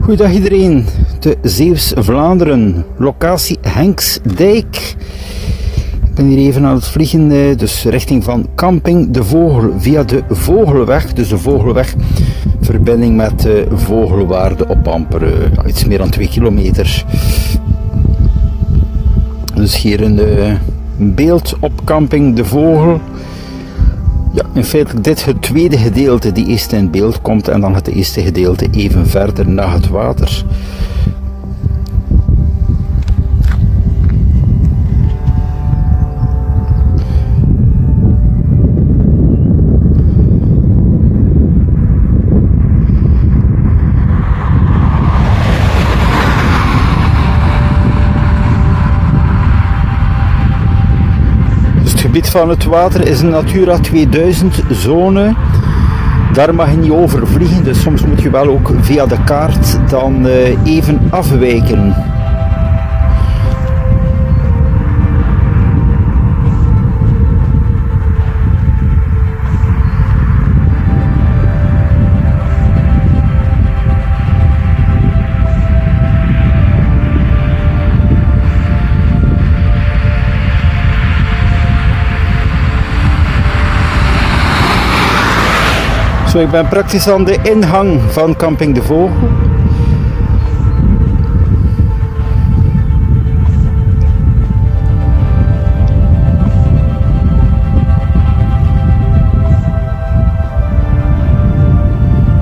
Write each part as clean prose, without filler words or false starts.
Goedendag iedereen, de Zeeuws-Vlaanderen, locatie Henksdijk. Ik ben hier even aan het vliegen, dus richting van Camping de Vogel via de Vogelweg. Dus de Vogelweg, verbinding met Vogelwaarde op amper iets meer dan 2 kilometer. Dus hier een beeld op Camping de Vogel. Ja, in feite dit het tweede gedeelte die eerst in beeld komt en dan het eerste gedeelte even verder naar het water. Het gebied van het water is een Natura 2000 zone. Daar mag je niet over vliegen, dus soms moet je wel ook via de kaart dan even afwijken. Zo, ik ben praktisch aan de ingang van Camping de Vogel.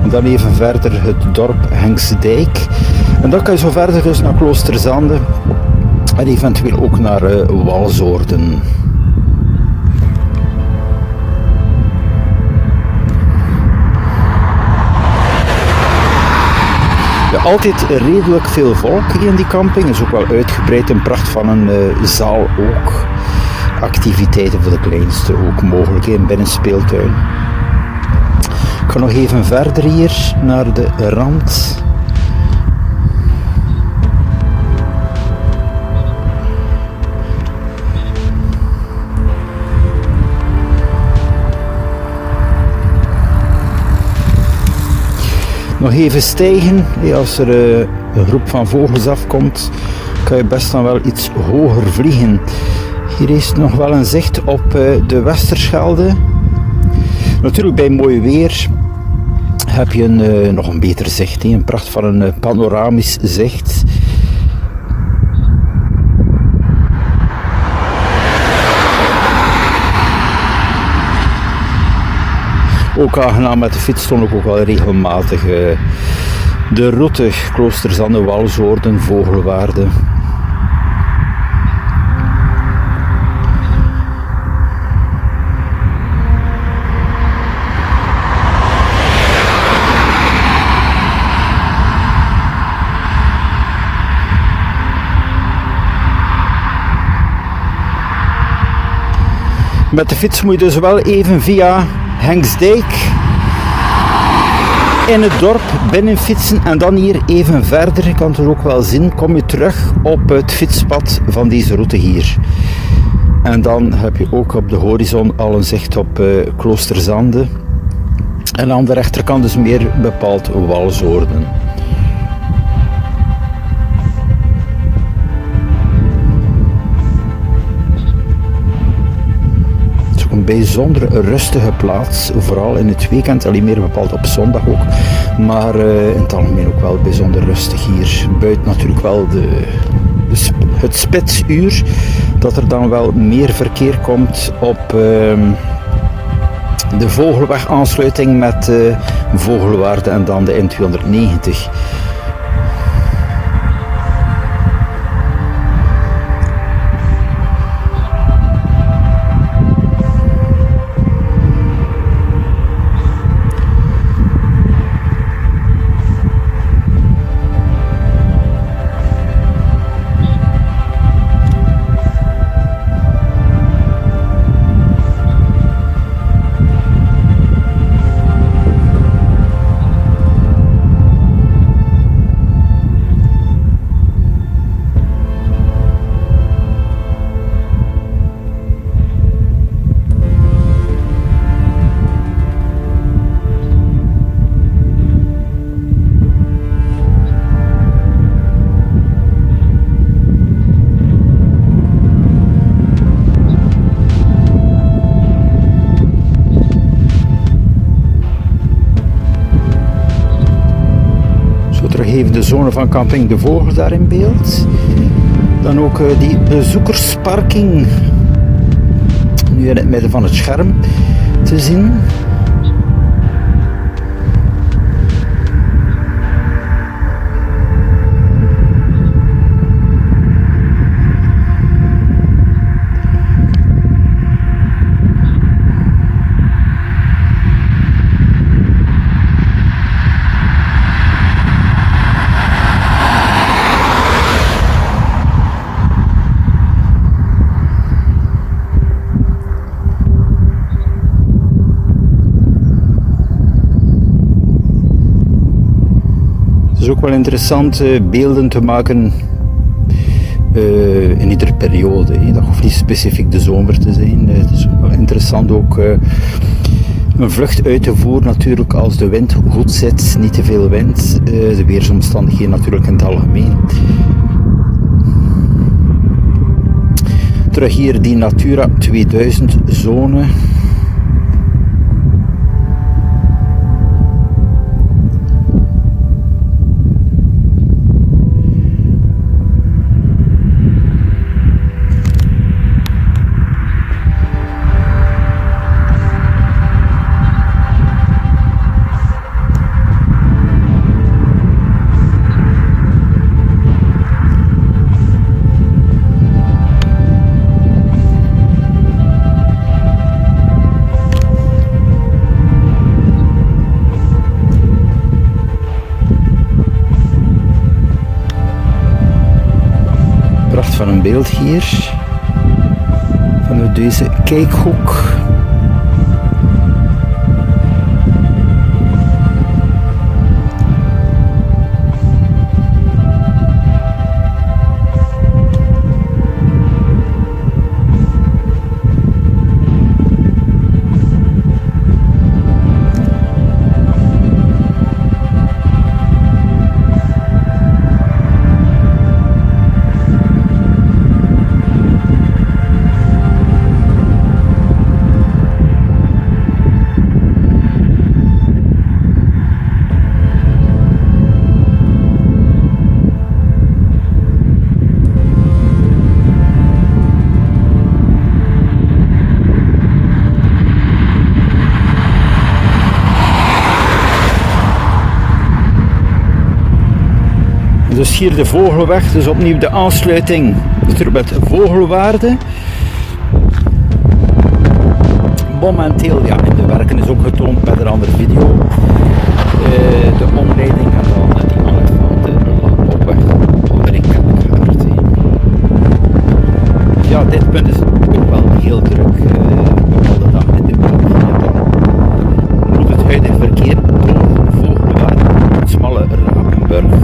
En dan even verder het dorp Henksdijk. En dan kan je zo verder dus naar Kloosterzande en eventueel ook naar Walsoorden. Altijd redelijk veel volk in die camping, is ook wel uitgebreid, een pracht van een zaal ook. Activiteiten voor de kleinste ook mogelijk in binnenspeeltuin. Ik ga nog even verder hier naar de rand. Nog even stijgen, als er een groep van vogels afkomt, kan je best dan wel iets hoger vliegen. Hier is nog wel een zicht op de Westerschelde. Natuurlijk bij mooi weer heb je nog een beter zicht, een pracht van een panoramisch zicht. Ook aangenaam met de fiets stond ik ook wel regelmatig de route Kloosterzande, Walsoorden, Vogelwaarde. Met de fiets moet je dus wel even via Henksdijk in het dorp binnen fietsen en dan hier even verder, je kan het ook wel zien, kom je terug op het fietspad van deze route hier. En dan heb je ook op de horizon al een zicht op Kloosterzande en aan de rechterkant dus meer bepaald Walsoorden. Een bijzonder rustige plaats, vooral in het weekend, alleen meer bepaald op zondag ook, maar in het algemeen ook wel bijzonder rustig hier. Buiten natuurlijk wel het spitsuur, dat er dan wel meer verkeer komt op de Vogelweg aansluiting met Vogelwaarde en dan de N290. even de zone van Camping de Vogel daar in beeld. Dan ook die bezoekersparking, nu in het midden van het scherm te zien. Het is ook wel interessant beelden te maken in iedere periode. Dat hoeft niet specifiek de zomer te zijn. Het is wel interessant ook een vlucht uit te voeren natuurlijk als de wind goed zit, niet te veel wind. De weersomstandigheden natuurlijk in het algemeen. Terug hier die Natura 2000 zone. Pracht van een beeld hier, vanuit deze kijkhoek. Dus hier de Vogelweg, dus opnieuw de aansluiting met Vogelwaarde. Momenteel, ja, in de werken is ook getoond met een andere video. De omleiding en dan die aanleg van de landbouwweg onder in Kerkrade. Ja, dit punt is ook wel heel druk. Bepaalde dagen in de week. Dan loopt het huidige verkeer door Vogelwaarde, het smalle Rapenburg.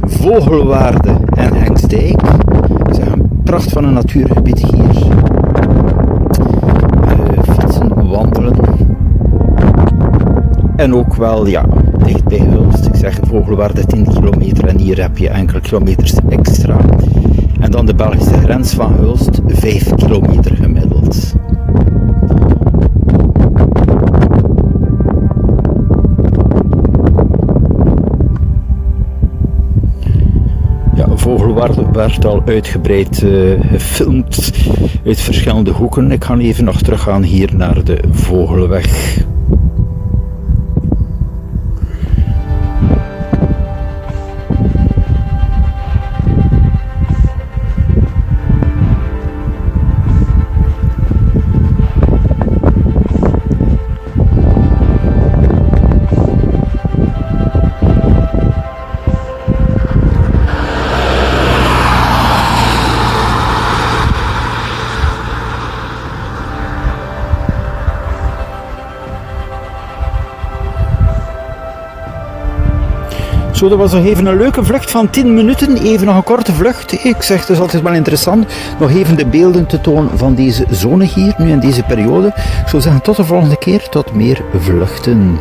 Vogelwaarde en Hengstdijk. Het is een pracht van een natuurgebied hier. Fietsen, wandelen. En ook wel, ja, dicht bij Hulst. Ik zeg Vogelwaarde 10 kilometer en hier heb je enkele kilometers extra. En dan de Belgische grens van Hulst, 5 kilometer gemiddeld. Vogelwaarde werd al uitgebreid gefilmd uit verschillende hoeken. Ik ga even nog teruggaan hier naar de Vogelweg. Zo, dat was nog even een leuke vlucht van 10 minuten. Even nog een korte vlucht. Ik zeg, het is altijd wel interessant. Nog even de beelden te tonen van deze zone hier, nu in deze periode. Ik zou zeggen, tot de volgende keer. Tot meer vluchten.